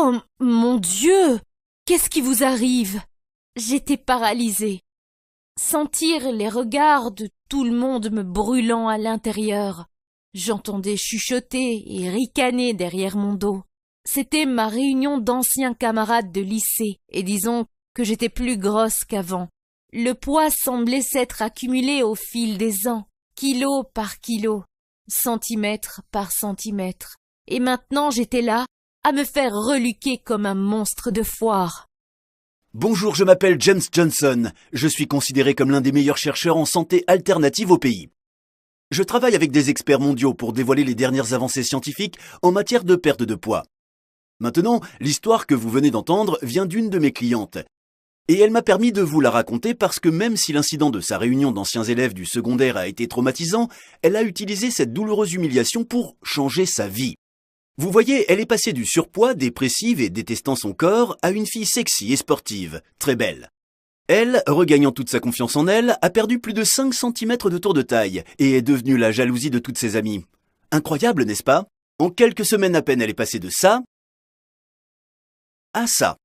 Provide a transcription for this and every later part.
Oh, mon Dieu! Qu'est-ce qui vous arrive? J'étais paralysée. Sentir les regards de tout le monde me brûlant à l'intérieur. J'entendais chuchoter et ricaner derrière mon dos. C'était ma réunion d'anciens camarades de lycée, et disons que j'étais plus grosse qu'avant. Le poids semblait s'être accumulé au fil des ans, kilo par kilo, centimètre par centimètre. Et maintenant j'étais là, à me faire reluquer comme un monstre de foire. Bonjour, je m'appelle James Johnson. Je suis considéré comme l'un des meilleurs chercheurs en santé alternative au pays. Je travaille avec des experts mondiaux pour dévoiler les dernières avancées scientifiques en matière de perte de poids. Maintenant, l'histoire que vous venez d'entendre vient d'une de mes clientes. Et elle m'a permis de vous la raconter parce que même si l'incident de sa réunion d'anciens élèves du secondaire a été traumatisant, elle a utilisé cette douloureuse humiliation pour changer sa vie. Vous voyez, elle est passée du surpoids, dépressive et détestant son corps, à une fille sexy et sportive, très belle. Elle, regagnant toute sa confiance en elle, a perdu plus de 5 cm de tour de taille et est devenue la jalousie de toutes ses amies. Incroyable, n'est-ce pas? En quelques semaines à peine, elle est passée de ça à ça.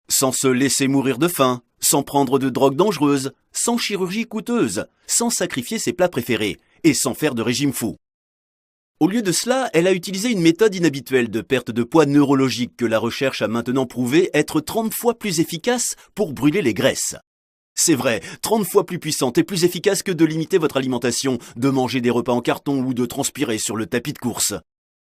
Sans se laisser mourir de faim, sans prendre de drogue dangereuse, sans chirurgie coûteuse, sans sacrifier ses plats préférés et sans faire de régime fou. Au lieu de cela, elle a utilisé une méthode inhabituelle de perte de poids neurologique que la recherche a maintenant prouvé être 30 fois plus efficace pour brûler les graisses. C'est vrai, 30 fois plus puissante et plus efficace que de limiter votre alimentation, de manger des repas en carton ou de transpirer sur le tapis de course.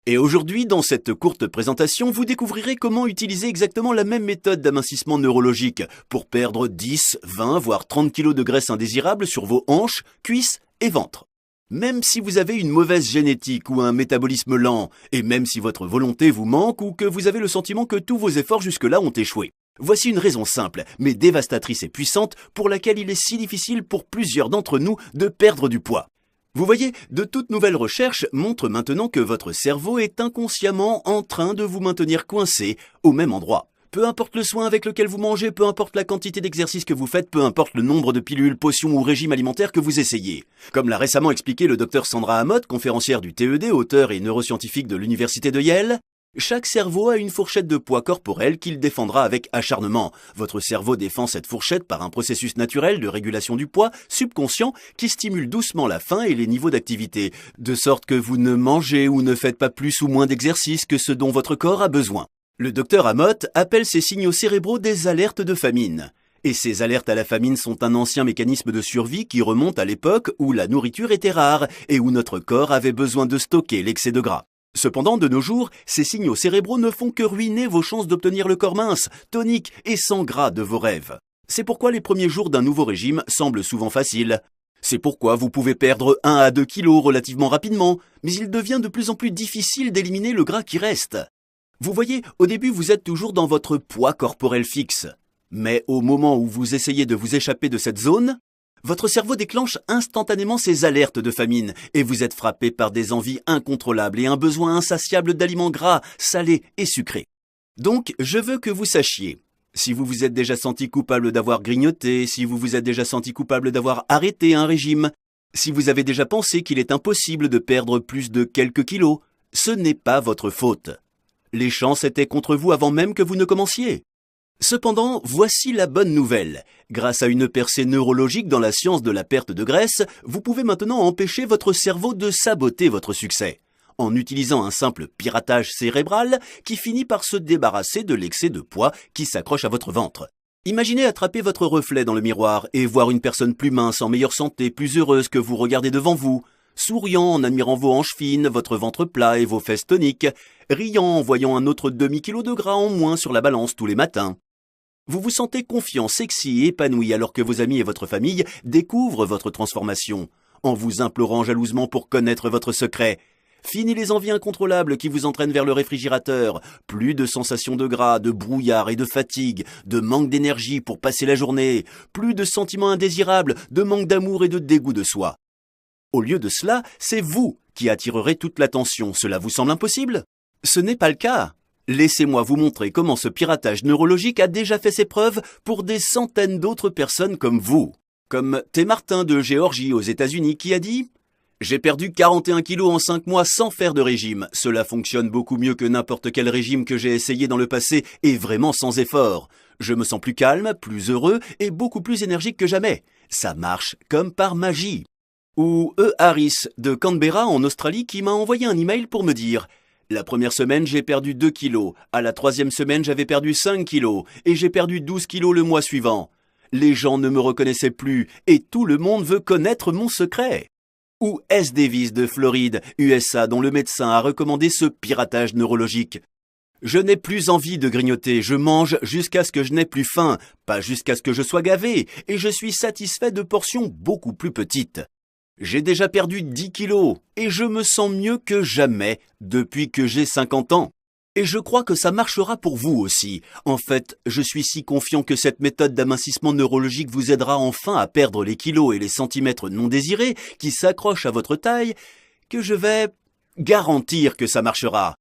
Et aujourd'hui, dans cette courte présentation, vous découvrirez comment utiliser exactement la même méthode d'amincissement neurologique pour perdre 10, 20, voire 30 kg de graisse indésirable sur vos hanches, cuisses et ventre. Même si vous avez une mauvaise génétique ou un métabolisme lent, et même si votre volonté vous manque ou que vous avez le sentiment que tous vos efforts jusque-là ont échoué. Voici une raison simple, mais dévastatrice et puissante, pour laquelle il est si difficile pour plusieurs d'entre nous de perdre du poids. Vous voyez, de toutes nouvelles recherches montrent maintenant que votre cerveau est inconsciemment en train de vous maintenir coincé au même endroit. Peu importe le soin avec lequel vous mangez, peu importe la quantité d'exercices que vous faites, peu importe le nombre de pilules, potions ou régimes alimentaires que vous essayez. Comme l'a récemment expliqué le Dr Sandra Amott, conférencière du TED, auteur et neuroscientifique de l'université de Yale, chaque cerveau a une fourchette de poids corporel qu'il défendra avec acharnement. Votre cerveau défend cette fourchette par un processus naturel de régulation du poids subconscient qui stimule doucement la faim et les niveaux d'activité, de sorte que vous ne mangez ou ne faites pas plus ou moins d'exercices que ce dont votre corps a besoin. Le docteur Amott appelle ces signaux cérébraux des alertes de famine. Et ces alertes à la famine sont un ancien mécanisme de survie qui remonte à l'époque où la nourriture était rare et où notre corps avait besoin de stocker l'excès de gras. Cependant, de nos jours, ces signaux cérébraux ne font que ruiner vos chances d'obtenir le corps mince, tonique et sans gras de vos rêves. C'est pourquoi les premiers jours d'un nouveau régime semblent souvent faciles. C'est pourquoi vous pouvez perdre 1 à 2 kilos relativement rapidement, mais il devient de plus en plus difficile d'éliminer le gras qui reste. Vous voyez, au début vous êtes toujours dans votre poids corporel fixe. Mais au moment où vous essayez de vous échapper de cette zone, votre cerveau déclenche instantanément ses alertes de famine et vous êtes frappé par des envies incontrôlables et un besoin insatiable d'aliments gras, salés et sucrés. Donc, je veux que vous sachiez, si vous vous êtes déjà senti coupable d'avoir grignoté, si vous vous êtes déjà senti coupable d'avoir arrêté un régime, si vous avez déjà pensé qu'il est impossible de perdre plus de quelques kilos, ce n'est pas votre faute. Les chances étaient contre vous avant même que vous ne commenciez. Cependant, voici la bonne nouvelle. Grâce à une percée neurologique dans la science de la perte de graisse, vous pouvez maintenant empêcher votre cerveau de saboter votre succès, en utilisant un simple piratage cérébral qui finit par se débarrasser de l'excès de poids qui s'accroche à votre ventre. Imaginez attraper votre reflet dans le miroir et voir une personne plus mince, en meilleure santé, plus heureuse que vous regardez devant vous, souriant en admirant vos hanches fines, votre ventre plat et vos fesses toniques, riant en voyant un autre demi-kilo de gras en moins sur la balance tous les matins. Vous vous sentez confiant, sexy et épanoui alors que vos amis et votre famille découvrent votre transformation, en vous implorant jalousement pour connaître votre secret. Fini les envies incontrôlables qui vous entraînent vers le réfrigérateur, plus de sensations de gras, de brouillard et de fatigue, de manque d'énergie pour passer la journée, plus de sentiments indésirables, de manque d'amour et de dégoût de soi. Au lieu de cela, c'est vous qui attirerez toute l'attention. Cela vous semble impossible? Ce n'est pas le cas. Laissez-moi vous montrer comment ce piratage neurologique a déjà fait ses preuves pour des centaines d'autres personnes comme vous. Comme T. Martin de Géorgie aux États-Unis qui a dit « J'ai perdu 41 kilos en 5 mois sans faire de régime. Cela fonctionne beaucoup mieux que n'importe quel régime que j'ai essayé dans le passé et vraiment sans effort. Je me sens plus calme, plus heureux et beaucoup plus énergique que jamais. Ça marche comme par magie. Ou Harris de Canberra en Australie qui m'a envoyé un email pour me dire « La première semaine, j'ai perdu 2 kilos. À la 3e semaine, j'avais perdu 5 kilos. Et j'ai perdu 12 kilos le mois suivant. Les gens ne me reconnaissaient plus et tout le monde veut connaître mon secret. » Ou S. Davis de Floride, USA, dont le médecin a recommandé ce piratage neurologique. Je n'ai plus envie de grignoter, je mange jusqu'à ce que je n'ai plus faim, pas jusqu'à ce que je sois gavé, et je suis satisfait de portions beaucoup plus petites. J'ai déjà perdu 10 kilos, et je me sens mieux que jamais depuis que j'ai 50 ans. Et je crois que ça marchera pour vous aussi. En fait, je suis si confiant que cette méthode d'amincissement neurologique vous aidera enfin à perdre les kilos et les centimètres non désirés qui s'accrochent à votre taille, que je vais garantir que ça marchera.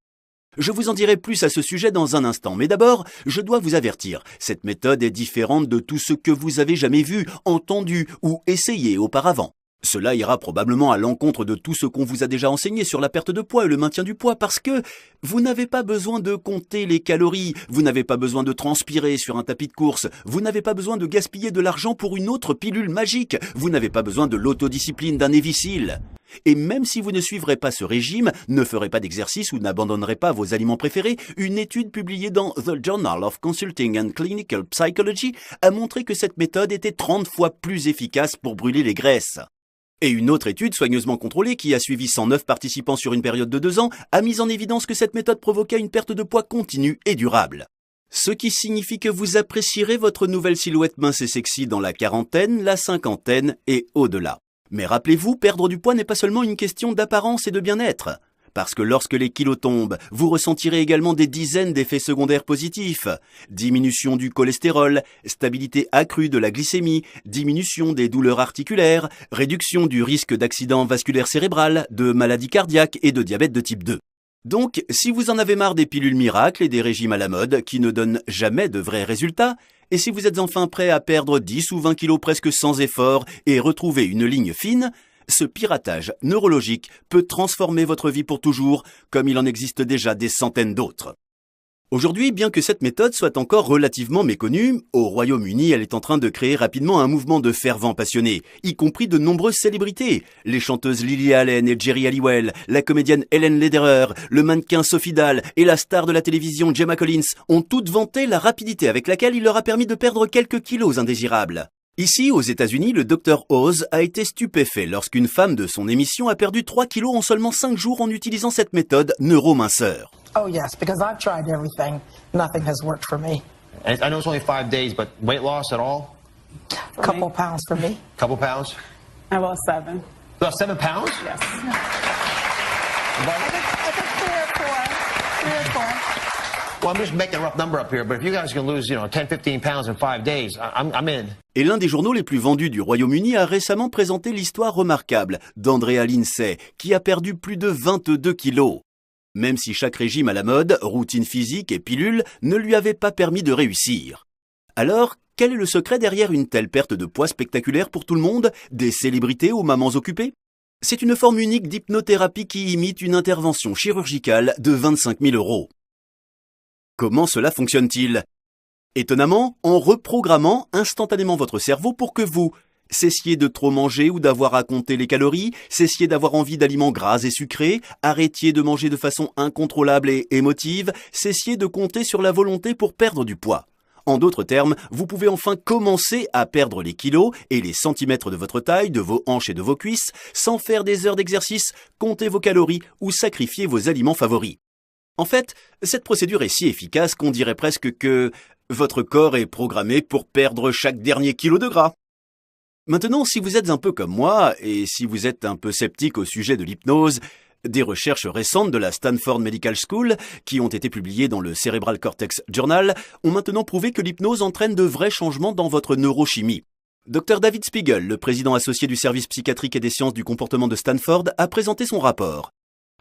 Je vous en dirai plus à ce sujet dans un instant, mais d'abord, je dois vous avertir, cette méthode est différente de tout ce que vous avez jamais vu, entendu ou essayé auparavant. Cela ira probablement à l'encontre de tout ce qu'on vous a déjà enseigné sur la perte de poids et le maintien du poids parce que vous n'avez pas besoin de compter les calories, vous n'avez pas besoin de transpirer sur un tapis de course, vous n'avez pas besoin de gaspiller de l'argent pour une autre pilule magique, vous n'avez pas besoin de l'autodiscipline d'un Evisil. Et même si vous ne suivrez pas ce régime, ne ferez pas d'exercice ou n'abandonnerez pas vos aliments préférés, une étude publiée dans The Journal of Consulting and Clinical Psychology a montré que cette méthode était 30 fois plus efficace pour brûler les graisses. Et une autre étude soigneusement contrôlée qui a suivi 109 participants sur une période de 2 ans a mis en évidence que cette méthode provoquait une perte de poids continue et durable. Ce qui signifie que vous apprécierez votre nouvelle silhouette mince et sexy dans la quarantaine, la cinquantaine et au-delà. Mais rappelez-vous, perdre du poids n'est pas seulement une question d'apparence et de bien-être. Parce que lorsque les kilos tombent, vous ressentirez également des dizaines d'effets secondaires positifs. Diminution du cholestérol, stabilité accrue de la glycémie, diminution des douleurs articulaires, réduction du risque d'accident vasculaire cérébral, de maladie cardiaque et de diabète de type 2. Donc, si vous en avez marre des pilules miracles et des régimes à la mode qui ne donnent jamais de vrais résultats, et si vous êtes enfin prêt à perdre 10 ou 20 kilos presque sans effort et retrouver une ligne fine, ce piratage neurologique peut transformer votre vie pour toujours, comme il en existe déjà des centaines d'autres. Aujourd'hui, bien que cette méthode soit encore relativement méconnue, au Royaume-Uni, elle est en train de créer rapidement un mouvement de fervents passionnés, y compris de nombreuses célébrités. Les chanteuses Lily Allen et Jerry Halliwell, la comédienne Helen Lederer, le mannequin Sophie Dahl et la star de la télévision Gemma Collins ont toutes vanté la rapidité avec laquelle il leur a permis de perdre quelques kilos indésirables. Ici, aux États-Unis, le Dr Oz a été stupéfait lorsqu'une femme de son émission a perdu 3 kilos en seulement 5 jours en utilisant cette méthode neurominceur. Oh yes, because I've tried everything. Nothing has worked for me. And I know it's only 5 days, but weight loss at all? A couple pounds for me. Couple pounds? I lost 7. You lost 7 pounds? Yes. I think 3 or 4. Well, I'm just making a rough number up here, but if you guys can lose, 10, 15 pounds in 5 days, I'm in. Et l'un des journaux les plus vendus du Royaume-Uni a récemment présenté l'histoire remarquable d'Andrea Lindsay, qui a perdu plus de 22 kilos. Même si chaque régime à la mode, routine physique et pilule ne lui avait pas permis de réussir. Alors, quel est le secret derrière une telle perte de poids spectaculaire pour tout le monde, des célébrités aux mamans occupées? C'est une forme unique d'hypnothérapie qui imite une intervention chirurgicale de 25 000 €. Comment cela fonctionne-t-il? Étonnamment, en reprogrammant instantanément votre cerveau pour que vous cessiez de trop manger ou d'avoir à compter les calories, cessiez d'avoir envie d'aliments gras et sucrés, arrêtiez de manger de façon incontrôlable et émotive, cessiez de compter sur la volonté pour perdre du poids. En d'autres termes, vous pouvez enfin commencer à perdre les kilos et les centimètres de votre taille, de vos hanches et de vos cuisses, sans faire des heures d'exercice, compter vos calories ou sacrifier vos aliments favoris. En fait, cette procédure est si efficace qu'on dirait presque que votre corps est programmé pour perdre chaque dernier kilo de gras. Maintenant, si vous êtes un peu comme moi, et si vous êtes un peu sceptique au sujet de l'hypnose, des recherches récentes de la Stanford Medical School, qui ont été publiées dans le Cerebral Cortex Journal, ont maintenant prouvé que l'hypnose entraîne de vrais changements dans votre neurochimie. Dr David Spiegel, le président associé du service psychiatrique et des sciences du comportement de Stanford, a présenté son rapport.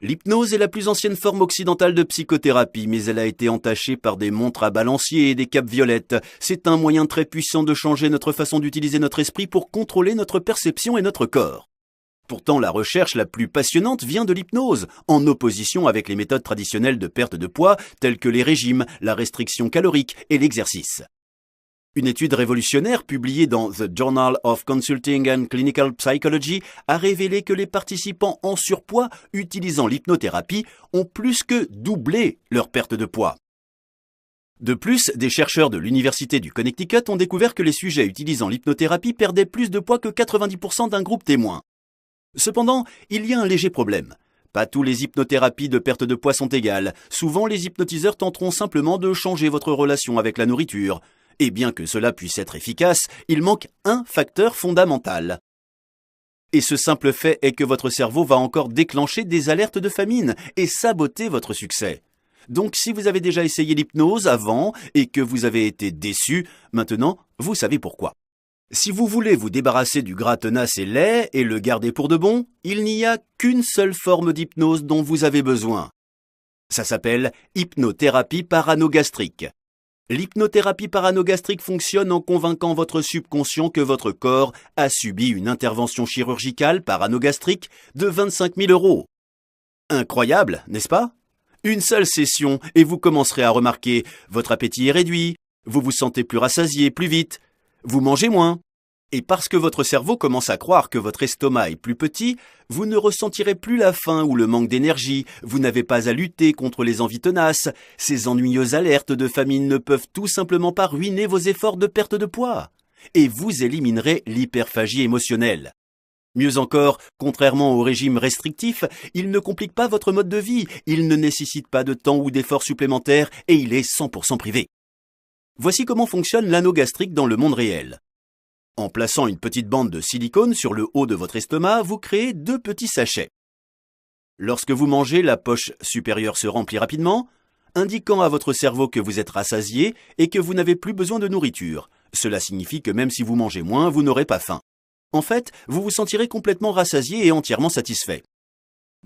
L'hypnose est la plus ancienne forme occidentale de psychothérapie, mais elle a été entachée par des montres à balancier et des capes violettes. C'est un moyen très puissant de changer notre façon d'utiliser notre esprit pour contrôler notre perception et notre corps. Pourtant, la recherche la plus passionnante vient de l'hypnose, en opposition avec les méthodes traditionnelles de perte de poids telles que les régimes, la restriction calorique et l'exercice. Une étude révolutionnaire publiée dans The Journal of Consulting and Clinical Psychology a révélé que les participants en surpoids utilisant l'hypnothérapie ont plus que doublé leur perte de poids. De plus, des chercheurs de l'Université du Connecticut ont découvert que les sujets utilisant l'hypnothérapie perdaient plus de poids que 90% d'un groupe témoin. Cependant, il y a un léger problème. Pas tous les hypnothérapies de perte de poids sont égales. Souvent, les hypnotiseurs tenteront simplement de changer votre relation avec la nourriture. Et bien que cela puisse être efficace, il manque un facteur fondamental. Et ce simple fait est que votre cerveau va encore déclencher des alertes de famine et saboter votre succès. Donc si vous avez déjà essayé l'hypnose avant et que vous avez été déçu, maintenant vous savez pourquoi. Si vous voulez vous débarrasser du gras tenace et laid et le garder pour de bon, il n'y a qu'une seule forme d'hypnose dont vous avez besoin. Ça s'appelle hypnothérapie paranogastrique. L'hypnothérapie paranogastrique fonctionne en convainquant votre subconscient que votre corps a subi une intervention chirurgicale paranogastrique de 25 000 €. Incroyable, n'est-ce pas ? Une seule session et vous commencerez à remarquer votre appétit est réduit, vous vous sentez plus rassasié plus vite, vous mangez moins. Et parce que votre cerveau commence à croire que votre estomac est plus petit, vous ne ressentirez plus la faim ou le manque d'énergie, vous n'avez pas à lutter contre les envies tenaces, ces ennuyeuses alertes de famine ne peuvent tout simplement pas ruiner vos efforts de perte de poids. Et vous éliminerez l'hyperphagie émotionnelle. Mieux encore, contrairement au régime restrictif, il ne complique pas votre mode de vie, il ne nécessite pas de temps ou d'efforts supplémentaires et il est 100% privé. Voici comment fonctionne l'anneau gastrique dans le monde réel. En plaçant une petite bande de silicone sur le haut de votre estomac, vous créez 2 petits sachets. Lorsque vous mangez, la poche supérieure se remplit rapidement, indiquant à votre cerveau que vous êtes rassasié et que vous n'avez plus besoin de nourriture. Cela signifie que même si vous mangez moins, vous n'aurez pas faim. En fait, vous vous sentirez complètement rassasié et entièrement satisfait.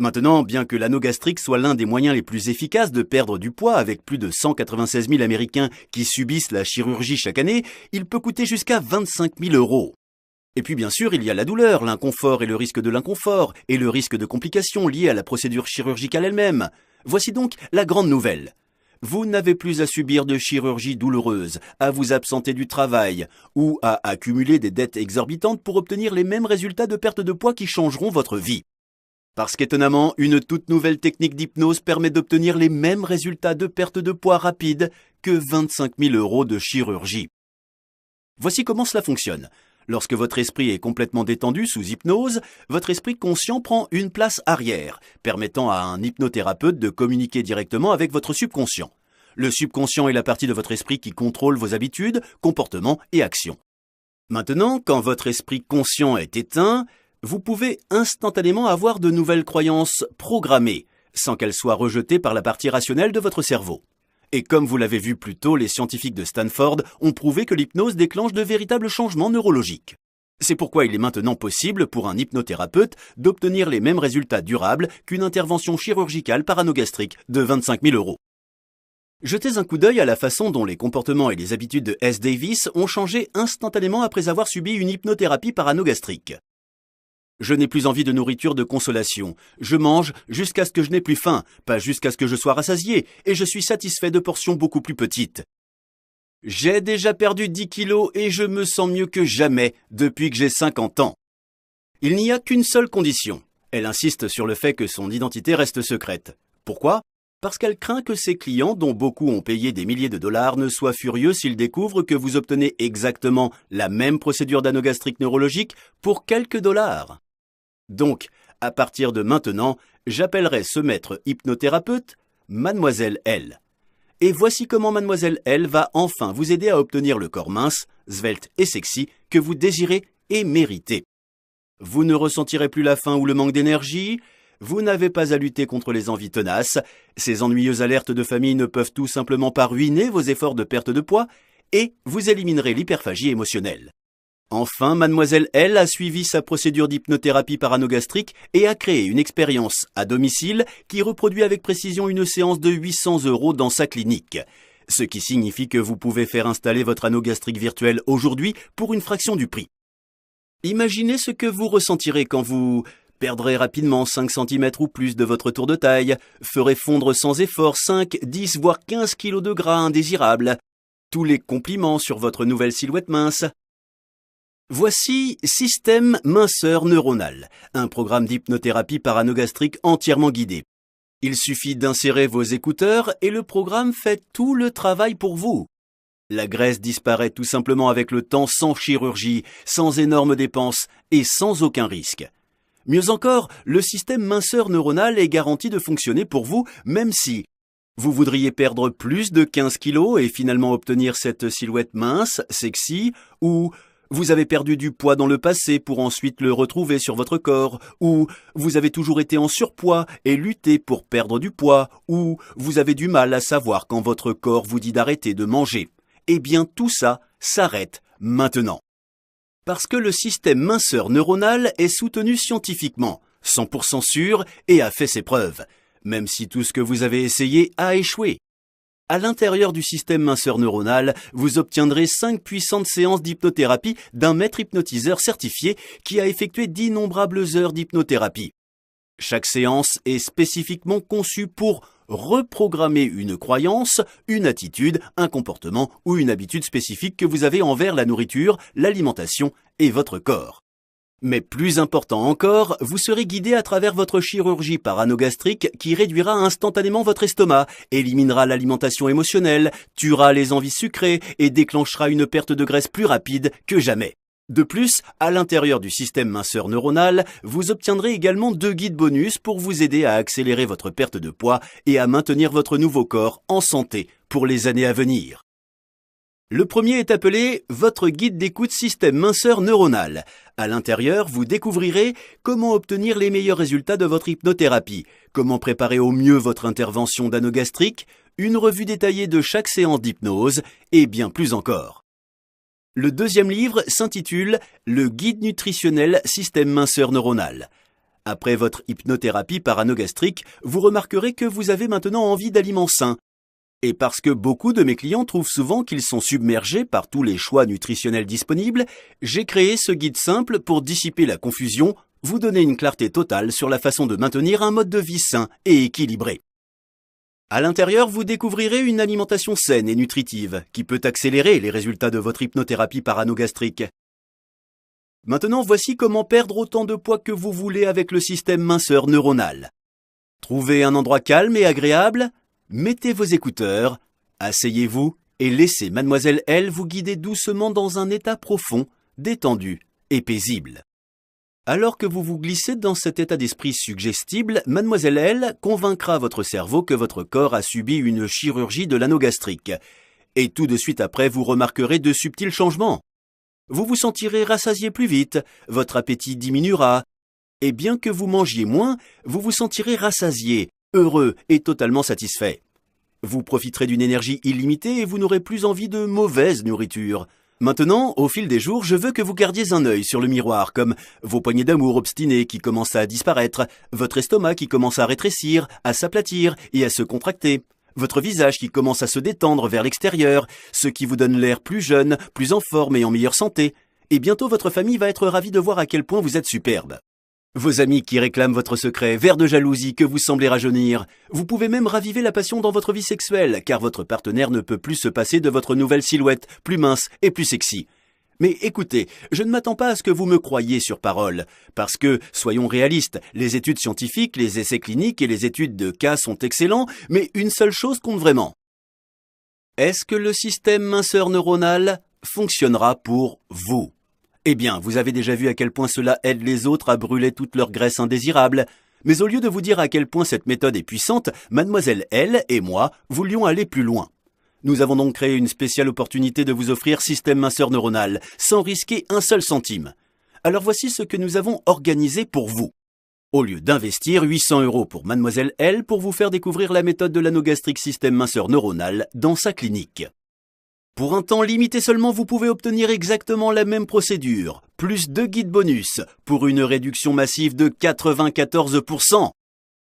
Maintenant, bien que l'anneau gastrique soit l'un des moyens les plus efficaces de perdre du poids avec plus de 196 000 Américains qui subissent la chirurgie chaque année, il peut coûter jusqu'à 25 000 €. Et puis bien sûr, il y a la douleur, l'inconfort et le risque de l'inconfort, et le risque de complications liées à la procédure chirurgicale elle-même. Voici donc la grande nouvelle. Vous n'avez plus à subir de chirurgie douloureuse, à vous absenter du travail, ou à accumuler des dettes exorbitantes pour obtenir les mêmes résultats de perte de poids qui changeront votre vie. Parce qu'étonnamment, une toute nouvelle technique d'hypnose permet d'obtenir les mêmes résultats de perte de poids rapide que 25 000 € de chirurgie. Voici comment cela fonctionne. Lorsque votre esprit est complètement détendu sous hypnose, votre esprit conscient prend une place arrière, permettant à un hypnothérapeute de communiquer directement avec votre subconscient. Le subconscient est la partie de votre esprit qui contrôle vos habitudes, comportements et actions. Maintenant, quand votre esprit conscient est éteint, vous pouvez instantanément avoir de nouvelles croyances programmées, sans qu'elles soient rejetées par la partie rationnelle de votre cerveau. Et comme vous l'avez vu plus tôt, les scientifiques de Stanford ont prouvé que l'hypnose déclenche de véritables changements neurologiques. C'est pourquoi il est maintenant possible pour un hypnothérapeute d'obtenir les mêmes résultats durables qu'une intervention chirurgicale paranogastrique de 25 000 €. Jetez un coup d'œil à la façon dont les comportements et les habitudes de S. Davis ont changé instantanément après avoir subi une hypnothérapie paranogastrique. Je n'ai plus envie de nourriture de consolation. Je mange jusqu'à ce que je n'ai plus faim, pas jusqu'à ce que je sois rassasié, et je suis satisfait de portions beaucoup plus petites. J'ai déjà perdu 10 kilos et je me sens mieux que jamais depuis que j'ai 50 ans. Il n'y a qu'une seule condition. Elle insiste sur le fait que son identité reste secrète. Pourquoi ? Parce qu'elle craint que ses clients, dont beaucoup ont payé des milliers de dollars, ne soient furieux s'ils découvrent que vous obtenez exactement la même procédure d'anneau gastrique neurologique pour quelques dollars. Donc, à partir de maintenant, j'appellerai ce maître hypnothérapeute Mademoiselle L. Et voici comment Mademoiselle L va enfin vous aider à obtenir le corps mince, svelte et sexy que vous désirez et méritez. Vous ne ressentirez plus la faim ou le manque d'énergie, vous n'avez pas à lutter contre les envies tenaces, ces ennuyeuses alertes de famine ne peuvent tout simplement pas ruiner vos efforts de perte de poids, et vous éliminerez l'hyperphagie émotionnelle. Enfin, Mademoiselle L a suivi sa procédure d'hypnothérapie paranogastrique et a créé une expérience à domicile qui reproduit avec précision une séance de 800 € dans sa clinique. Ce qui signifie que vous pouvez faire installer votre anneau gastrique virtuel aujourd'hui pour une fraction du prix. Imaginez ce que vous ressentirez quand vous perdrez rapidement 5 cm ou plus de votre tour de taille, ferez fondre sans effort 5, 10 voire 15 kg de gras indésirables. Tous les compliments sur votre nouvelle silhouette mince. Voici Système minceur neuronal, un programme d'hypnothérapie paranogastrique entièrement guidé. Il suffit d'insérer vos écouteurs et le programme fait tout le travail pour vous. La graisse disparaît tout simplement avec le temps sans chirurgie, sans énormes dépenses et sans aucun risque. Mieux encore, le système minceur neuronal est garanti de fonctionner pour vous même si vous voudriez perdre plus de 15 kilos et finalement obtenir cette silhouette mince, sexy, ou vous avez perdu du poids dans le passé pour ensuite le retrouver sur votre corps, ou vous avez toujours été en surpoids et lutté pour perdre du poids, ou vous avez du mal à savoir quand votre corps vous dit d'arrêter de manger. Eh bien tout ça s'arrête maintenant. Parce que le système minceur neuronal est soutenu scientifiquement, 100% sûr et a fait ses preuves, même si tout ce que vous avez essayé a échoué. À l'intérieur du système minceur neuronal, vous obtiendrez 5 puissantes séances d'hypnothérapie d'un maître hypnotiseur certifié qui a effectué d'innombrables heures d'hypnothérapie. Chaque séance est spécifiquement conçue pour reprogrammer une croyance, une attitude, un comportement ou une habitude spécifique que vous avez envers la nourriture, l'alimentation et votre corps. Mais plus important encore, vous serez guidé à travers votre chirurgie paranogastrique qui réduira instantanément votre estomac, éliminera l'alimentation émotionnelle, tuera les envies sucrées et déclenchera une perte de graisse plus rapide que jamais. De plus, à l'intérieur du système minceur neuronal, vous obtiendrez également 2 guides bonus pour vous aider à accélérer votre perte de poids et à maintenir votre nouveau corps en santé pour les années à venir. Le premier est appelé « Votre guide d'écoute système minceur neuronal ». À l'intérieur, vous découvrirez comment obtenir les meilleurs résultats de votre hypnothérapie, comment préparer au mieux votre intervention d'anogastrique, une revue détaillée de chaque séance d'hypnose et bien plus encore. Le deuxième livre s'intitule « Le guide nutritionnel système minceur neuronal ». Après votre hypnothérapie paranogastrique, vous remarquerez que vous avez maintenant envie d'aliments sains. Et parce que beaucoup de mes clients trouvent souvent qu'ils sont submergés par tous les choix nutritionnels disponibles, j'ai créé ce guide simple pour dissiper la confusion, vous donner une clarté totale sur la façon de maintenir un mode de vie sain et équilibré. À l'intérieur, vous découvrirez une alimentation saine et nutritive qui peut accélérer les résultats de votre hypnothérapie paranogastrique. Maintenant, voici comment perdre autant de poids que vous voulez avec le système minceur neuronal. Trouvez un endroit calme et agréable. Mettez vos écouteurs, asseyez-vous et laissez Mademoiselle L vous guider doucement dans un état profond, détendu et paisible. Alors que vous vous glissez dans cet état d'esprit suggestible, Mademoiselle L convaincra votre cerveau que votre corps a subi une chirurgie de l'anneau gastrique. Et tout de suite après, vous remarquerez de subtils changements. Vous vous sentirez rassasié plus vite, votre appétit diminuera. Et bien que vous mangiez moins, vous vous sentirez rassasié, heureux et totalement satisfait. Vous profiterez d'une énergie illimitée et vous n'aurez plus envie de mauvaise nourriture. Maintenant, au fil des jours, je veux que vous gardiez un œil sur le miroir, comme vos poignées d'amour obstinées qui commencent à disparaître, votre estomac qui commence à rétrécir, à s'aplatir et à se contracter, votre visage qui commence à se détendre vers l'extérieur, ce qui vous donne l'air plus jeune, plus en forme et en meilleure santé. Et bientôt votre famille va être ravie de voir à quel point vous êtes superbe. Vos amis qui réclament votre secret, verts de jalousie que vous semblez rajeunir. Vous pouvez même raviver la passion dans votre vie sexuelle, car votre partenaire ne peut plus se passer de votre nouvelle silhouette, plus mince et plus sexy. Mais écoutez, je ne m'attends pas à ce que vous me croyiez sur parole, parce que, soyons réalistes, les études scientifiques, les essais cliniques et les études de cas sont excellents, mais une seule chose compte vraiment. Est-ce que le système minceur neuronal fonctionnera pour vous ? Eh bien, vous avez déjà vu à quel point cela aide les autres à brûler toute leur graisse indésirable. Mais au lieu de vous dire à quel point cette méthode est puissante, Mademoiselle L et moi voulions aller plus loin. Nous avons donc créé une spéciale opportunité de vous offrir système minceur neuronal, sans risquer un seul centime. Alors voici ce que nous avons organisé pour vous. Au lieu d'investir 800 € pour Mademoiselle L pour vous faire découvrir la méthode de l'anneau gastrique système minceur neuronal dans sa clinique. Pour un temps limité seulement, vous pouvez obtenir exactement la même procédure, plus 2 guides bonus, pour une réduction massive de 94%.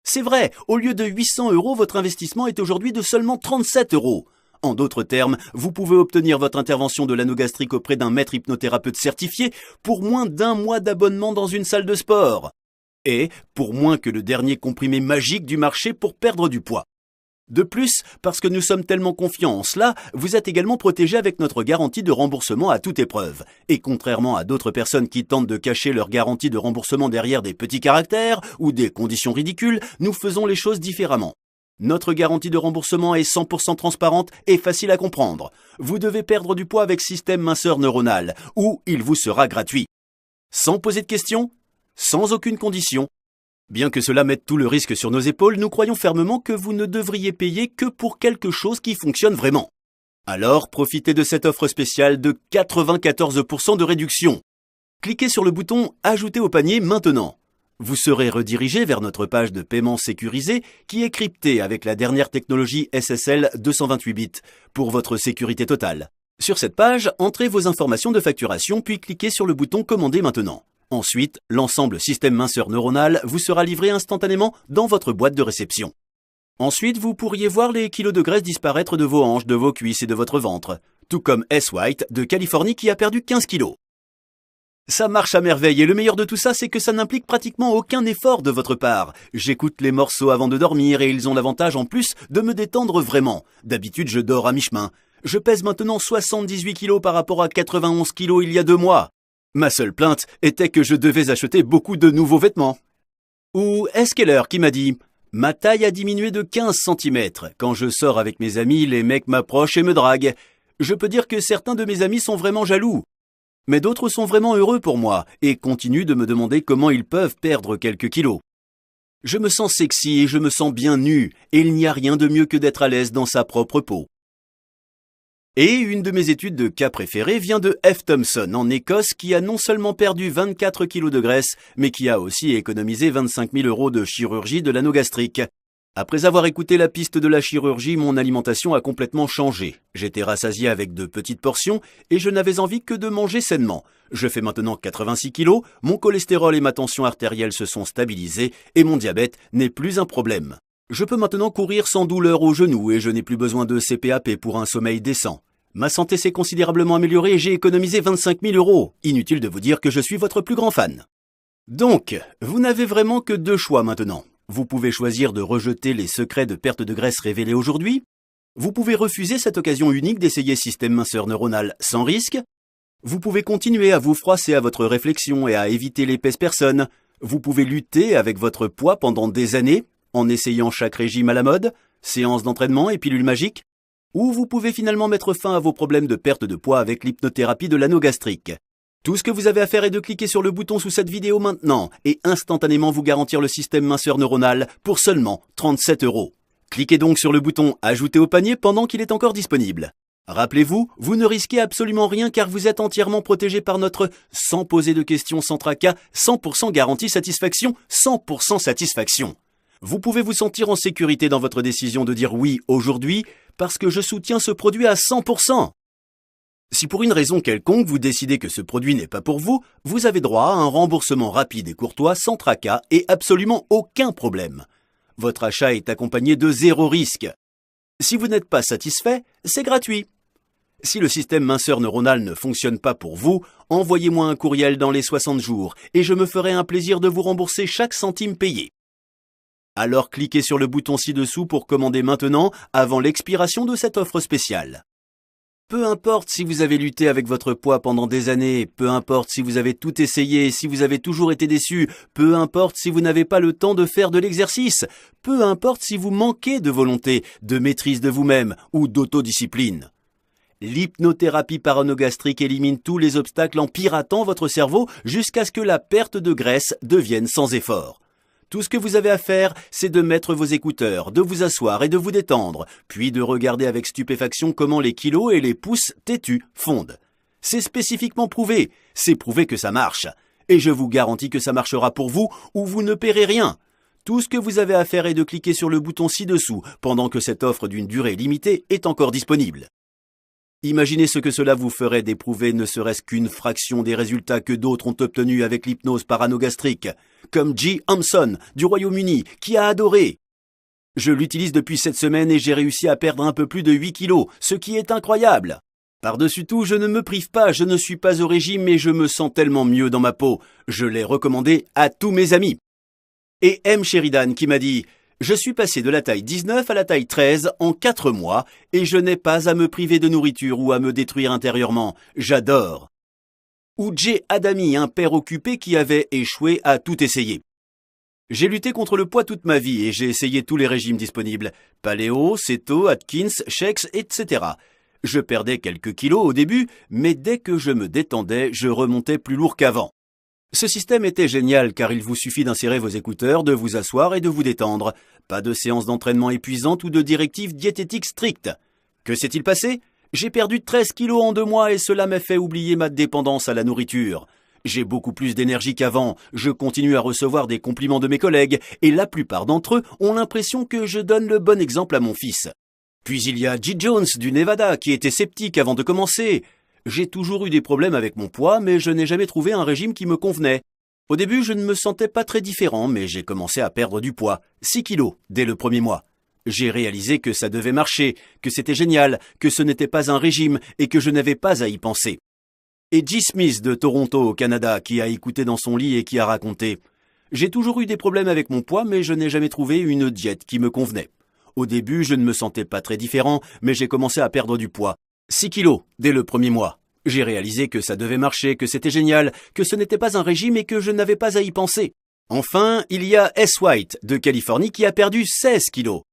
C'est vrai, au lieu de 800 €, votre investissement est aujourd'hui de seulement 37 €. En d'autres termes, vous pouvez obtenir votre intervention de l'anneau gastrique auprès d'un maître hypnothérapeute certifié pour moins d'1 mois d'abonnement dans une salle de sport. et pour moins que le dernier comprimé magique du marché pour perdre du poids. De plus, parce que nous sommes tellement confiants en cela, vous êtes également protégé avec notre garantie de remboursement à toute épreuve. Et contrairement à d'autres personnes qui tentent de cacher leur garantie de remboursement derrière des petits caractères ou des conditions ridicules, nous faisons les choses différemment. Notre garantie de remboursement est 100% transparente et facile à comprendre. Vous devez perdre du poids avec système minceur neuronal, ou il vous sera gratuit. Sans poser de questions, sans aucune condition. Bien que cela mette tout le risque sur nos épaules, nous croyons fermement que vous ne devriez payer que pour quelque chose qui fonctionne vraiment. Alors, profitez de cette offre spéciale de 94% de réduction. Cliquez sur le bouton « Ajouter au panier maintenant ». Vous serez redirigé vers notre page de paiement sécurisé qui est cryptée avec la dernière technologie SSL 228 bits pour votre sécurité totale. Sur cette page, entrez vos informations de facturation puis cliquez sur le bouton « Commander maintenant ». Ensuite, l'ensemble système minceur neuronal vous sera livré instantanément dans votre boîte de réception. Ensuite, vous pourriez voir les kilos de graisse disparaître de vos hanches, de vos cuisses et de votre ventre, tout comme S. White de Californie qui a perdu 15 kilos. Ça marche à merveille et le meilleur de tout ça, c'est que ça n'implique pratiquement aucun effort de votre part. J'écoute les morceaux avant de dormir et ils ont l'avantage en plus de me détendre vraiment. D'habitude, je dors à mi-chemin. Je pèse maintenant 78 kilos par rapport à 91 kilos il y a 2 mois. Ma seule plainte était que je devais acheter beaucoup de nouveaux vêtements. Ou est-ce Keller qui m'a dit « Ma taille a diminué de 15 cm. Quand je sors avec mes amis, les mecs m'approchent et me draguent. Je peux dire que certains de mes amis sont vraiment jaloux. Mais d'autres sont vraiment heureux pour moi et continuent de me demander comment ils peuvent perdre quelques kilos. Je me sens sexy et je me sens bien nu et il n'y a rien de mieux que d'être à l'aise dans sa propre peau. » Et une de mes études de cas préférées vient de F. Thompson en Écosse qui a non seulement perdu 24 kilos de graisse, mais qui a aussi économisé 25 000 € de chirurgie de l'anneau gastrique. Après avoir écouté la piste de la chirurgie, mon alimentation a complètement changé. J'étais rassasié avec de petites portions et je n'avais envie que de manger sainement. Je fais maintenant 86 kilos, mon cholestérol et ma tension artérielle se sont stabilisés et mon diabète n'est plus un problème. Je peux maintenant courir sans douleur aux genoux et je n'ai plus besoin de CPAP pour un sommeil décent. Ma santé s'est considérablement améliorée et j'ai économisé 25 000 €. Inutile de vous dire que je suis votre plus grand fan. Donc, vous n'avez vraiment que 2 choix maintenant. Vous pouvez choisir de rejeter les secrets de perte de graisse révélés aujourd'hui. Vous pouvez refuser cette occasion unique d'essayer système minceur neuronal sans risque. Vous pouvez continuer à vous froisser à votre réflexion et à éviter l'épaisse personne. Vous pouvez lutter avec votre poids pendant des années en essayant chaque régime à la mode, séances d'entraînement et pilules magiques. Ou vous pouvez finalement mettre fin à vos problèmes de perte de poids avec l'hypnothérapie de l'anneau gastrique. Tout ce que vous avez à faire est de cliquer sur le bouton sous cette vidéo maintenant et instantanément vous garantir le système minceur neuronal pour seulement 37 €. Cliquez donc sur le bouton « Ajouter au panier » pendant qu'il est encore disponible. Rappelez-vous, vous ne risquez absolument rien car vous êtes entièrement protégé par notre « sans poser de questions, sans tracas, 100% garantie satisfaction, 100% satisfaction ». Vous pouvez vous sentir en sécurité dans votre décision de dire oui aujourd'hui parce que je soutiens ce produit à 100%. Si pour une raison quelconque vous décidez que ce produit n'est pas pour vous, vous avez droit à un remboursement rapide et courtois sans tracas et absolument aucun problème. Votre achat est accompagné de 0 risque. Si vous n'êtes pas satisfait, c'est gratuit. Si le système minceur neuronal ne fonctionne pas pour vous, envoyez-moi un courriel dans les 60 jours et je me ferai un plaisir de vous rembourser chaque centime payé. Alors cliquez sur le bouton ci-dessous pour commander maintenant avant l'expiration de cette offre spéciale. Peu importe si vous avez lutté avec votre poids pendant des années, peu importe si vous avez tout essayé, si vous avez toujours été déçu, peu importe si vous n'avez pas le temps de faire de l'exercice, peu importe si vous manquez de volonté, de maîtrise de vous-même ou d'autodiscipline. L'hypnothérapie paranogastrique élimine tous les obstacles en piratant votre cerveau jusqu'à ce que la perte de graisse devienne sans effort. Tout ce que vous avez à faire, c'est de mettre vos écouteurs, de vous asseoir et de vous détendre, puis de regarder avec stupéfaction comment les kilos et les pouces têtus fondent. C'est spécifiquement prouvé, c'est prouvé que ça marche. Et je vous garantis que ça marchera pour vous ou vous ne paierez rien. Tout ce que vous avez à faire est de cliquer sur le bouton ci-dessous pendant que cette offre d'une durée limitée est encore disponible. Imaginez ce que cela vous ferait d'éprouver ne serait-ce qu'une fraction des résultats que d'autres ont obtenus avec l'hypnose paranogastrique, comme G. Hampson du Royaume-Uni, qui a adoré. Je l'utilise depuis 7 semaines et j'ai réussi à perdre un peu plus de 8 kilos, ce qui est incroyable. Par-dessus tout, je ne me prive pas, je ne suis pas au régime et je me sens tellement mieux dans ma peau. Je l'ai recommandé à tous mes amis. Et M. Sheridan qui m'a dit « Je suis passé de la taille 19 à la taille 13 en 4 mois et je n'ai pas à me priver de nourriture ou à me détruire intérieurement. J'adore. » Ou Jay Adami, un père occupé qui avait échoué à tout essayer. J'ai lutté contre le poids toute ma vie et j'ai essayé tous les régimes disponibles. Paléo, Céto, Atkins, Shakes, etc. Je perdais quelques kilos au début, mais dès que je me détendais, je remontais plus lourd qu'avant. Ce système était génial car il vous suffit d'insérer vos écouteurs, de vous asseoir et de vous détendre. Pas de séance d'entraînement épuisante ou de directives diététiques strictes. Que s'est-il passé ? J'ai perdu 13 kilos en 2 mois et cela m'a fait oublier ma dépendance à la nourriture. J'ai beaucoup plus d'énergie qu'avant, je continue à recevoir des compliments de mes collègues et la plupart d'entre eux ont l'impression que je donne le bon exemple à mon fils. Puis il y a G. Jones du Nevada qui était sceptique avant de commencer. J'ai toujours eu des problèmes avec mon poids mais je n'ai jamais trouvé un régime qui me convenait. Au début je ne me sentais pas très différent mais j'ai commencé à perdre du poids, 6 kilos dès le premier mois. J'ai réalisé que ça devait marcher, que c'était génial, que ce n'était pas un régime et que je n'avais pas à y penser. Et G. Smith de Toronto au Canada qui a écouté dans son lit et qui a raconté « J'ai toujours eu des problèmes avec mon poids mais je n'ai jamais trouvé une diète qui me convenait. Au début je ne me sentais pas très différent mais j'ai commencé à perdre du poids. 6 kilos dès le premier mois. J'ai réalisé que ça devait marcher, que c'était génial, que ce n'était pas un régime et que je n'avais pas à y penser. Enfin, il y a S. White de Californie qui a perdu 16 kilos.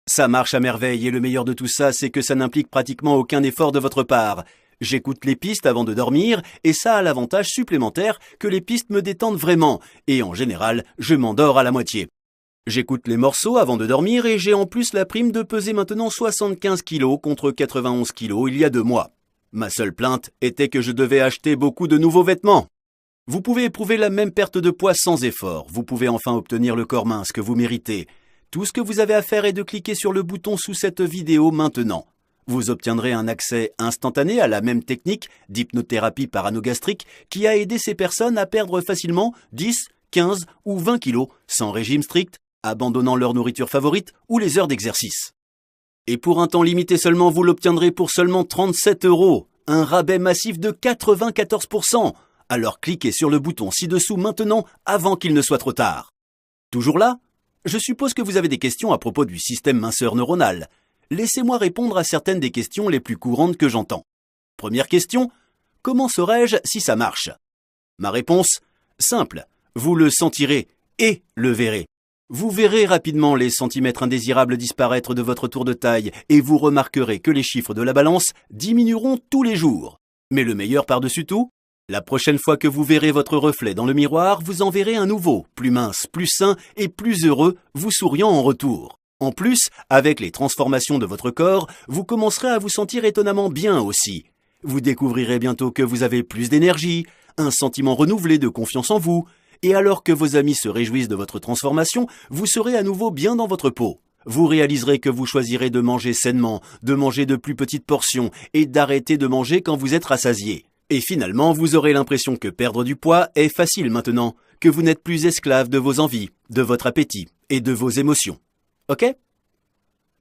Ça marche à merveille et le meilleur de tout ça c'est que ça n'implique pratiquement aucun effort de votre part. J'écoute les pistes avant de dormir et ça a l'avantage supplémentaire que les pistes me détendent vraiment et en général, je m'endors à la moitié. J'écoute les morceaux avant de dormir et j'ai en plus la prime de peser maintenant 75 kilos contre 91 kilos il y a 2 mois. Ma seule plainte était que je devais acheter beaucoup de nouveaux vêtements. Vous pouvez éprouver la même perte de poids sans effort. Vous pouvez enfin obtenir le corps mince que vous méritez. Tout ce que vous avez à faire est de cliquer sur le bouton sous cette vidéo maintenant. Vous obtiendrez un accès instantané à la même technique d'hypnothérapie paranogastrique qui a aidé ces personnes à perdre facilement 10, 15 ou 20 kilos sans régime strict, abandonnant leur nourriture favorite ou les heures d'exercice. Et pour un temps limité seulement, vous l'obtiendrez pour seulement 37 €, un rabais massif de 94%. Alors cliquez sur le bouton ci-dessous maintenant avant qu'il ne soit trop tard. Toujours là ? Je suppose que vous avez des questions à propos du système minceur neuronal. Laissez-moi répondre à certaines des questions les plus courantes que j'entends. Première question, comment saurais-je si ça marche ? Ma réponse, simple, vous le sentirez et le verrez. Vous verrez rapidement les centimètres indésirables disparaître de votre tour de taille et vous remarquerez que les chiffres de la balance diminueront tous les jours. Mais le meilleur par-dessus tout, la prochaine fois que vous verrez votre reflet dans le miroir, vous en verrez un nouveau, plus mince, plus sain et plus heureux, vous souriant en retour. En plus, avec les transformations de votre corps, vous commencerez à vous sentir étonnamment bien aussi. Vous découvrirez bientôt que vous avez plus d'énergie, un sentiment renouvelé de confiance en vous, et alors que vos amis se réjouissent de votre transformation, vous serez à nouveau bien dans votre peau. Vous réaliserez que vous choisirez de manger sainement, de manger de plus petites portions et d'arrêter de manger quand vous êtes rassasié. Et finalement, vous aurez l'impression que perdre du poids est facile maintenant, que vous n'êtes plus esclave de vos envies, de votre appétit et de vos émotions. Ok ?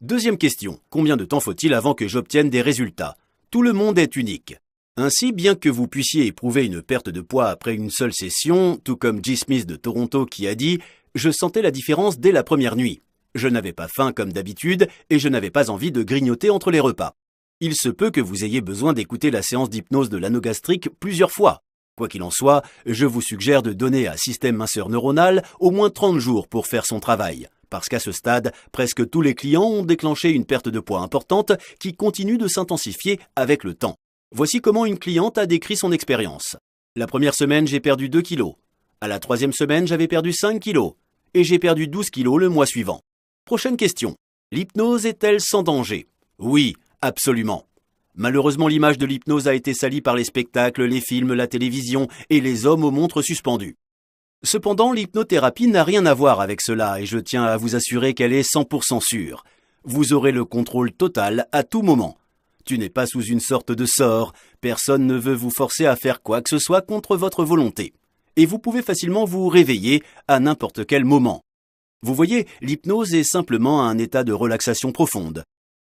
Deuxième question. Combien de temps faut-il avant que j'obtienne des résultats ? Tout le monde est unique. Ainsi, bien que vous puissiez éprouver une perte de poids après une seule session, tout comme G. Smith de Toronto qui a dit « Je sentais la différence dès la première nuit. Je n'avais pas faim comme d'habitude et je n'avais pas envie de grignoter entre les repas. » Il se peut que vous ayez besoin d'écouter la séance d'hypnose de l'anneau gastrique plusieurs fois. Quoi qu'il en soit, je vous suggère de donner à Système Minceur Neuronal au moins 30 jours pour faire son travail. Parce qu'à ce stade, presque tous les clients ont déclenché une perte de poids importante qui continue de s'intensifier avec le temps. Voici comment une cliente a décrit son expérience. La première semaine, j'ai perdu 2 kilos. À la troisième semaine, j'avais perdu 5 kilos. Et j'ai perdu 12 kilos le mois suivant. Prochaine question. L'hypnose est-elle sans danger ? Oui, absolument. Malheureusement, l'image de l'hypnose a été salie par les spectacles, les films, la télévision et les hommes aux montres suspendues. Cependant, l'hypnothérapie n'a rien à voir avec cela et je tiens à vous assurer qu'elle est 100% sûre. Vous aurez le contrôle total à tout moment. Tu n'es pas sous une sorte de sort, personne ne veut vous forcer à faire quoi que ce soit contre votre volonté. Et vous pouvez facilement vous réveiller à n'importe quel moment. Vous voyez, l'hypnose est simplement un état de relaxation profonde.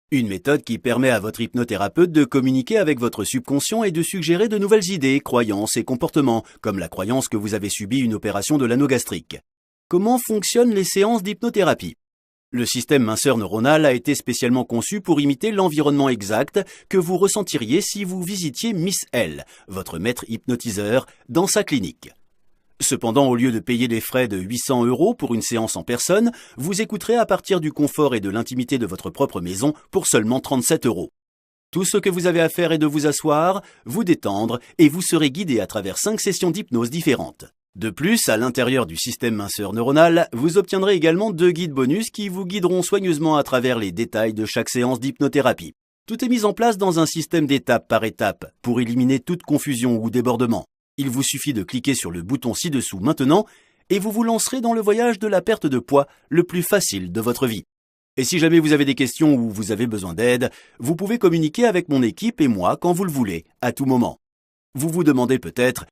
Une méthode qui permet à votre hypnothérapeute de communiquer avec votre subconscient et de suggérer de nouvelles idées, croyances et comportements, comme la croyance que vous avez subi une opération de l'anneau gastrique. Comment fonctionnent les séances d'hypnothérapie? Le système minceur neuronal a été spécialement conçu pour imiter l'environnement exact que vous ressentiriez si vous visitiez Miss L, votre maître hypnotiseur, dans sa clinique. Cependant, au lieu de payer des frais de 800 € pour une séance en personne, vous écouterez à partir du confort et de l'intimité de votre propre maison pour seulement 37 €. Tout ce que vous avez à faire est de vous asseoir, vous détendre et vous serez guidé à travers 5 sessions d'hypnose différentes. De plus, à l'intérieur du système minceur neuronal, vous obtiendrez également 2 guides bonus qui vous guideront soigneusement à travers les détails de chaque séance d'hypnothérapie. Tout est mis en place dans un système d'étape par étape pour éliminer toute confusion ou débordement. Il vous suffit de cliquer sur le bouton ci-dessous maintenant et vous vous lancerez dans le voyage de la perte de poids le plus facile de votre vie. Et si jamais vous avez des questions ou vous avez besoin d'aide, vous pouvez communiquer avec mon équipe et moi quand vous le voulez, à tout moment. Vous vous demandez peut-être,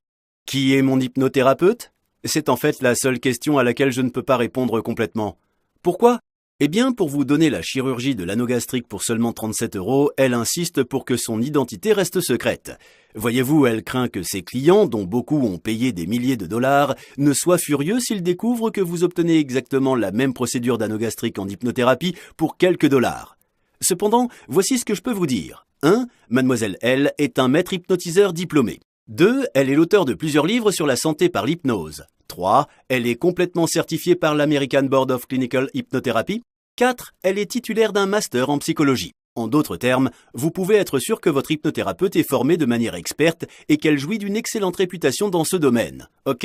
qui est mon hypnothérapeute? C'est en fait la seule question à laquelle je ne peux pas répondre complètement. Pourquoi? Eh bien, pour vous donner la chirurgie de l'anneau gastrique pour seulement 37 €, elle insiste pour que son identité reste secrète. Voyez-vous, elle craint que ses clients, dont beaucoup ont payé des milliers de dollars, ne soient furieux s'ils découvrent que vous obtenez exactement la même procédure d'anneau gastrique en hypnothérapie pour quelques dollars. Cependant, voici ce que je peux vous dire. 1. Mademoiselle L est un maître hypnotiseur diplômé. 2. Elle est l'auteur de plusieurs livres sur la santé par l'hypnose. 3. Elle est complètement certifiée par l'American Board of Clinical Hypnotherapy. 4. Elle est titulaire d'un master en psychologie. En d'autres termes, vous pouvez être sûr que votre hypnothérapeute est formée de manière experte et qu'elle jouit d'une excellente réputation dans ce domaine. Ok?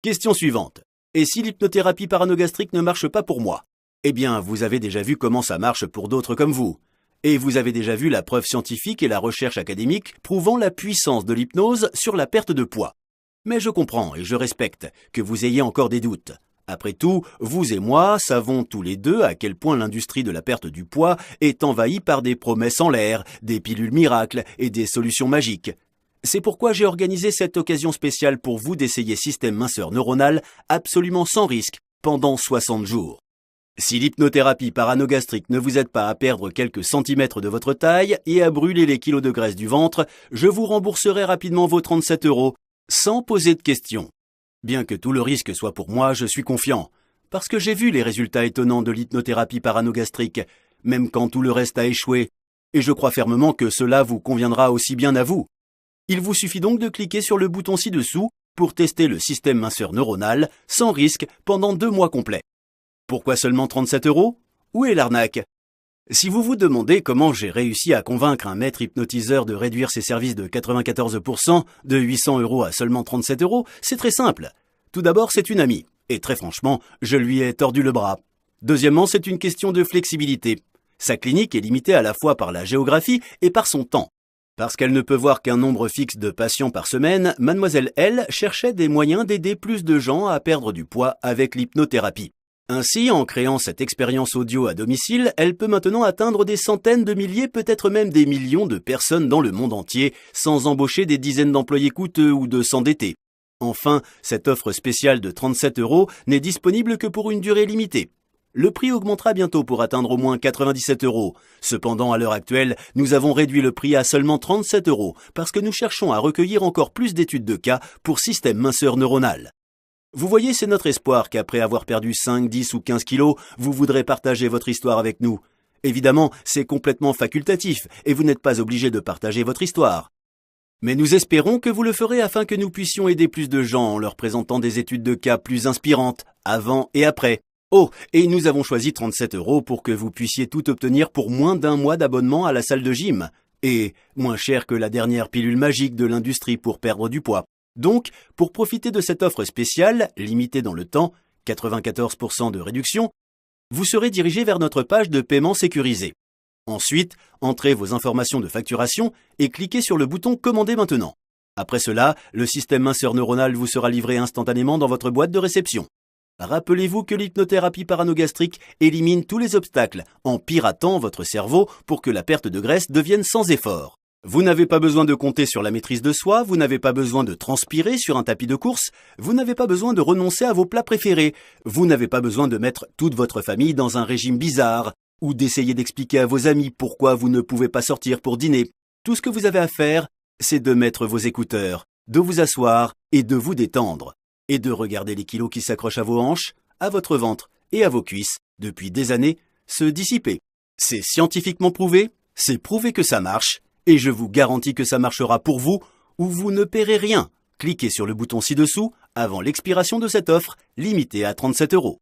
Question suivante. Et si l'hypnothérapie paranogastrique ne marche pas pour moi? Eh bien, vous avez déjà vu comment ça marche pour d'autres comme vous. Et vous avez déjà vu la preuve scientifique et la recherche académique prouvant la puissance de l'hypnose sur la perte de poids. Mais je comprends et je respecte que vous ayez encore des doutes. Après tout, vous et moi savons tous les deux à quel point l'industrie de la perte du poids est envahie par des promesses en l'air, des pilules miracles et des solutions magiques. C'est pourquoi j'ai organisé cette occasion spéciale pour vous d'essayer système minceur neuronal absolument sans risque pendant 60 jours. Si l'hypnothérapie paranogastrique ne vous aide pas à perdre quelques centimètres de votre taille et à brûler les kilos de graisse du ventre, je vous rembourserai rapidement vos 37 € sans poser de questions. Bien que tout le risque soit pour moi, je suis confiant, parce que j'ai vu les résultats étonnants de l'hypnothérapie paranogastrique, même quand tout le reste a échoué, et je crois fermement que cela vous conviendra aussi bien à vous. Il vous suffit donc de cliquer sur le bouton ci-dessous pour tester le système minceur neuronal sans risque pendant 2 mois complets. Pourquoi seulement 37 €? Où est l'arnaque? Si vous vous demandez comment j'ai réussi à convaincre un maître hypnotiseur de réduire ses services de 94% de 800 € à seulement 37 €, c'est très simple. Tout d'abord, c'est une amie. Et très franchement, je lui ai tordu le bras. Deuxièmement, c'est une question de flexibilité. Sa clinique est limitée à la fois par la géographie et par son temps. Parce qu'elle ne peut voir qu'un nombre fixe de patients par semaine, Mademoiselle L cherchait des moyens d'aider plus de gens à perdre du poids avec l'hypnothérapie. Ainsi, en créant cette expérience audio à domicile, elle peut maintenant atteindre des centaines de milliers, peut-être même des millions de personnes dans le monde entier, sans embaucher des dizaines d'employés coûteux ou de s'endetter. Enfin, cette offre spéciale de 37 € n'est disponible que pour une durée limitée. Le prix augmentera bientôt pour atteindre au moins 97 €. Cependant, à l'heure actuelle, nous avons réduit le prix à seulement 37 € parce que nous cherchons à recueillir encore plus d'études de cas pour système minceur neuronal. Vous voyez, c'est notre espoir qu'après avoir perdu 5, 10 ou 15 kilos, vous voudrez partager votre histoire avec nous. Évidemment, c'est complètement facultatif et vous n'êtes pas obligé de partager votre histoire. Mais nous espérons que vous le ferez afin que nous puissions aider plus de gens en leur présentant des études de cas plus inspirantes, avant et après. Oh, et nous avons choisi 37 € pour que vous puissiez tout obtenir pour moins d'1 mois d'abonnement à la salle de gym. Et moins cher que la dernière pilule magique de l'industrie pour perdre du poids. Donc, pour profiter de cette offre spéciale, limitée dans le temps, 94% de réduction, vous serez dirigé vers notre page de paiement sécurisé. Ensuite, entrez vos informations de facturation et cliquez sur le bouton « Commander maintenant ». Après cela, le système minceur neuronal vous sera livré instantanément dans votre boîte de réception. Rappelez-vous que l'hypnothérapie paranogastrique élimine tous les obstacles en piratant votre cerveau pour que la perte de graisse devienne sans effort. Vous n'avez pas besoin de compter sur la maîtrise de soi, vous n'avez pas besoin de transpirer sur un tapis de course, vous n'avez pas besoin de renoncer à vos plats préférés, vous n'avez pas besoin de mettre toute votre famille dans un régime bizarre, ou d'essayer d'expliquer à vos amis pourquoi vous ne pouvez pas sortir pour dîner. Tout ce que vous avez à faire, c'est de mettre vos écouteurs, de vous asseoir et de vous détendre, et de regarder les kilos qui s'accrochent à vos hanches, à votre ventre et à vos cuisses, depuis des années, se dissiper. C'est scientifiquement prouvé, c'est prouvé que ça marche, et je vous garantis que ça marchera pour vous, ou vous ne paierez rien. Cliquez sur le bouton ci-dessous avant l'expiration de cette offre, limitée à 37 €.